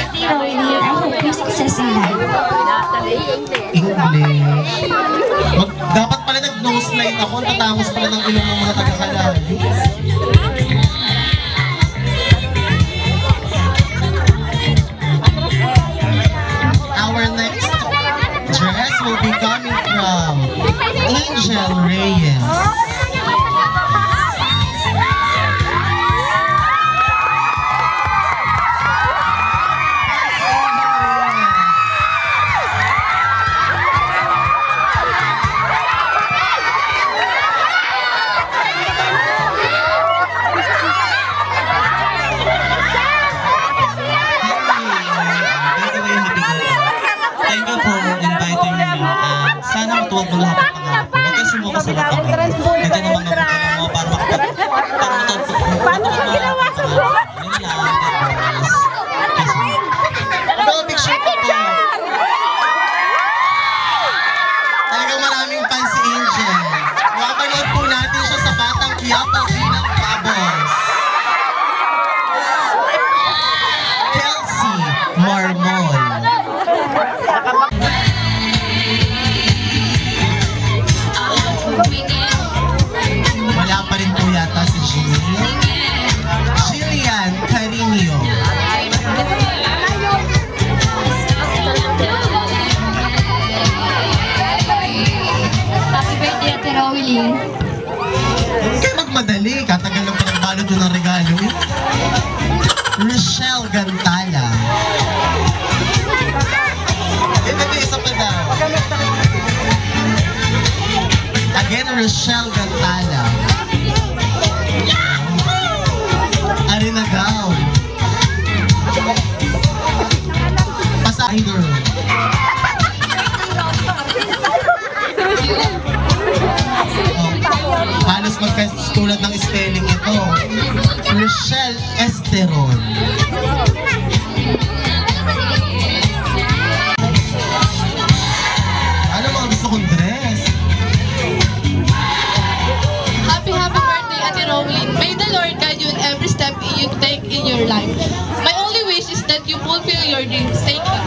birthday, Rolly. I hope you success in life. English. Dapat pala nag-nose line ako. Tatangos pala ng ilong ng mga taga-Kalayo. Our next dress will be coming from Angel Reyes. Sana matuwag mo lahat ng pangako. Huwag kayo sumuka sa lahat ng pangako. Ganda naman ng pangako mo para ginawa sa mo? Yun lang, guys. Ano, picture ko po. Talagang maraming fans si Angel. Makapanood po natin siya sa Batang Quiapo ng Pabos. Kelsey Marmol. Wala pa rin po yata si Jillian Carino. Happy birthday, Ate Rolly. Huwag kayo magmadali. Katagal lang pa ng balot yun ng regalo. Rochelle Gantala. Hindi, isa pa daw. Again, Rochelle Gantala. Arinagaw. Pasay girl. Halos magkatulad ng spelling ito. Rochelle Esteron. Ano mga gusto kong dress? Happy birthday, Ate Rowlyn. May the Lord guide you in every step you take in your life. My only wish is that you fulfill your dreams. Thank you.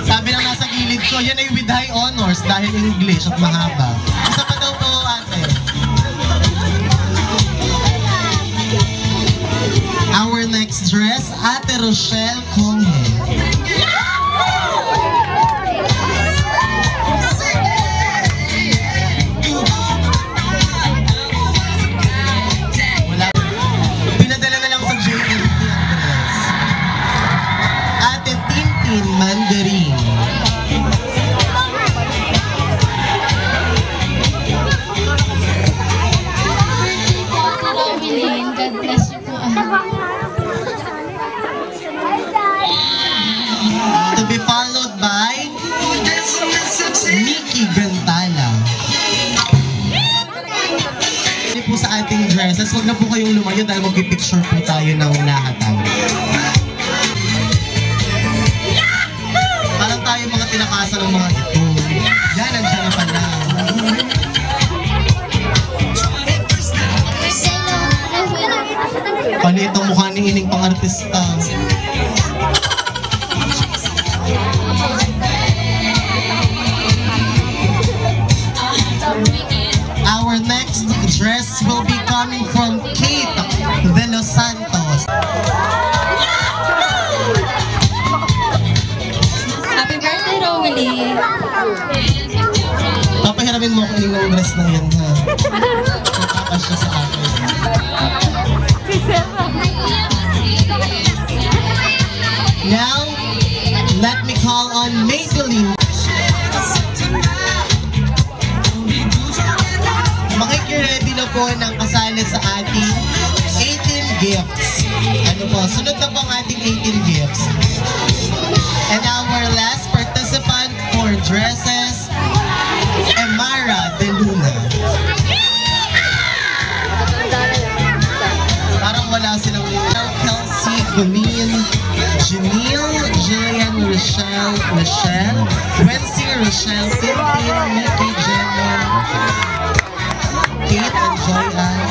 Sabi lang nasa gilid ko, yan ay with high honors dahil English at mahaba. Isa pa daw po, ate. Our next dress, Ate Rochelle Conghe. Mandarin. God bless you po. To be followed by Nikki Gantala. Hindi po sa ating dresses, huwag na po kayong lumayo dahil mag-picture po tayo ng lahatang. Parang tayo mga tinakasan ng mga ito. Yan, nandiyan na pala. Palit ang mukha ni Ining pang artista. Our next dress will be coming from Kate De Los Santos. Happy birthday, Rolly. Papahiramin mo kung yung dress na yan, ha? Nakakas siya sa akin. Now, let me call on Maybelline. Makikiredy na po ng kasali sa ating 18 gifts. Ano po, sunod na po ang ating 18 gifts. And our last participant for dresses, Emara De Luna. Parang wala silang Kelsey, Colleen, Janelle, Jillian, Rochelle, Wency, Rochelle, Tintin, Nikki, Jenna, Kate, and Joy Ann.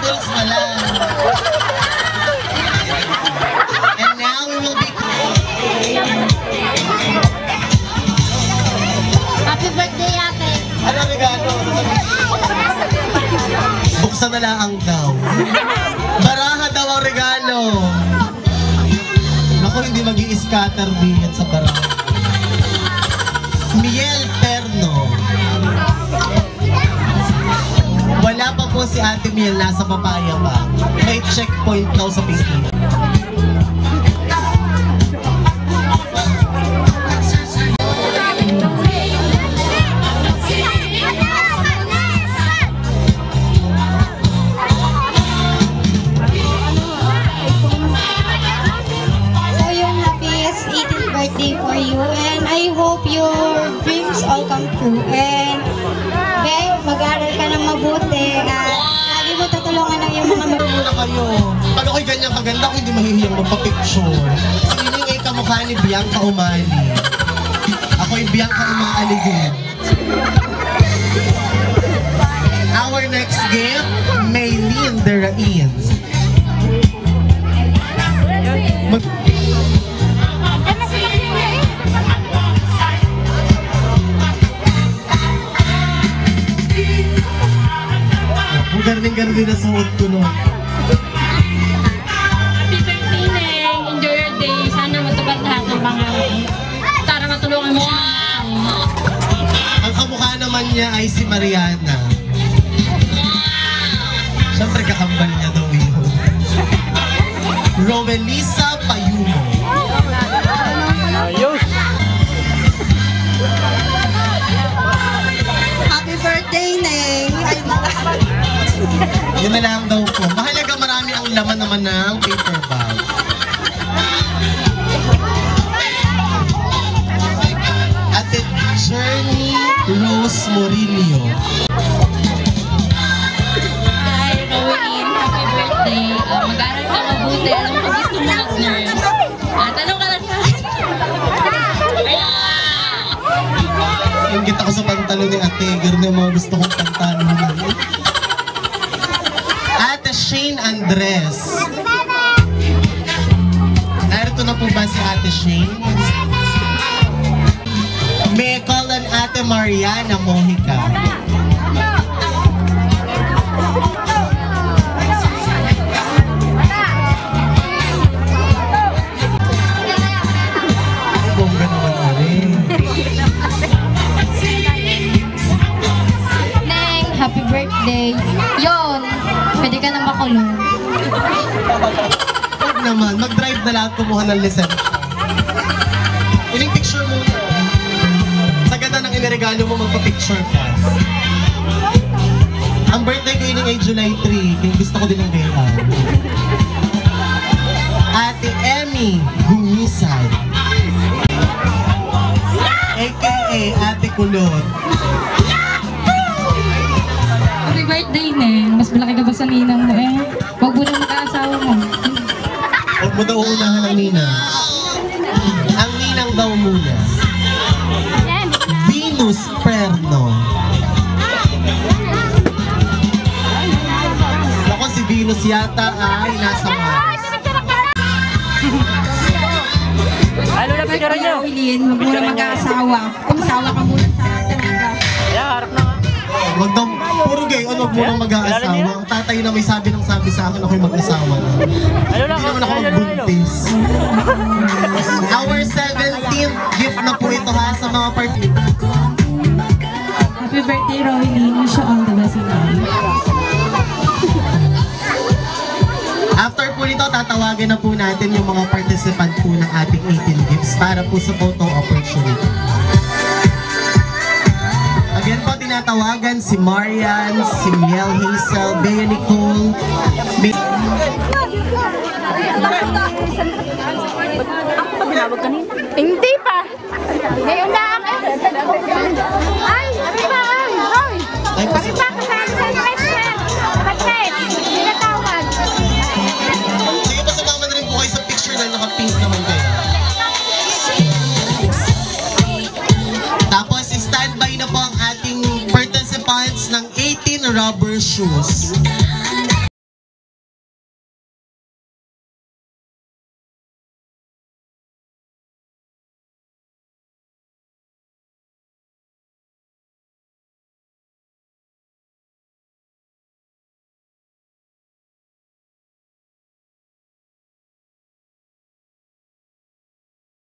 noodles na lang. And now we will be... Happy birthday, ate. Ano regalo? Buksan na lang ang daw. Baraha daw ang regalo. Naku, hindi mag-i-scatter din sa baraha. Miel Perno. Wala pa po si Ate Miel, nasa papaya pa. May checkpoint daw sa Pinky. So yung happiest 18th birthday for you and I hope your dreams all come true. And babe, mag-aaral ka ng mabuti at lagi mo tutulungan ng iyong mga Ano muna kayo? Pag ako'y ganyan kaganda, ako hindi mahihiyang magpa-picture. Sining ay kamukha ni Bianca Umali. Ako'y Bianca Umali din. Our next gift, Maylene Derain. Garning-garning na suot ko nun. Happy birthday, Neng! Enjoy your day. Sana matupad lahat ng pangarap mo. Para matulungan mo siya. Ang kamukha naman niya ay si Mariana. Siyempre kakambal niya daw yun. Roelisa Payumo. happy birthday, Neng! Yun na lang daw po. Mahalaga marami ang laman naman ng paper bag. Ate Journey Rose Morillo. Hi, Rowlyn. Happy birthday. Mag-aaral ka mabuti. Alam ko gusto mo mag-nurse. Tanong ka lang sa akin. Ingit ako sa pantalo ni Ate. Ganun yung mga gusto kong pantalo. Ate Shane Andres. Narito na po ba si Ate Shane? May call on Ate Mariana Mojica. Bongga naman rin. Neng, happy birthday. Yon, pwede ka na makulong. Huwag naman, mag-drive na lahat kumuha ng lisensya. Ining picture mo. Sa ganda ng iniregalo mo, magpa-picture ka. Ang birthday ko yun ay July 3, kaya gusto ko din ng gaya. Ate Emmy Gumisay. AKA Ate Kulot. Happy birthday, Neng. Mas malaki ka ba sa ninang mo eh? Huwag mo na mag-aasawa mo. Huwag mo daw uunahan ang ninang. Ang ninang daw muna. Venus Perno. Ako si Venus yata ay nasa Mars. Ano na picture niyo? Rowlyn, huwag mo na mag-aasawa. Umasawa ka muna sa talaga. Yeah, harap na nga. Wag daw, puro gay, ano, wag mo nang mag-aasawa. Ang tatay na may sabi sa akin, ako'y mag-asawa na. Ano na? Hindi naman ako magbuntis. Our 17th gift na po ito ha sa mga party. Happy birthday, Rowlyn. Wish you all the best in life. After po nito, tatawagan na po natin yung mga participant po ng ating 18 gifts para po sa photo opportunity. Again po, tinatawagan si Marian, si Miel Hazel, Bea Nicole, Hindi pa. Ngayon lang. Ay, ano ba? Ay, Ay, kami pa kasama sa restaurant. Kapatid, tinatawag. sige pa, sumama na rin po kayo sa picture na naka-pink naman kayo. Tapos, standby na po ang ating participants ng 18 rubber shoes.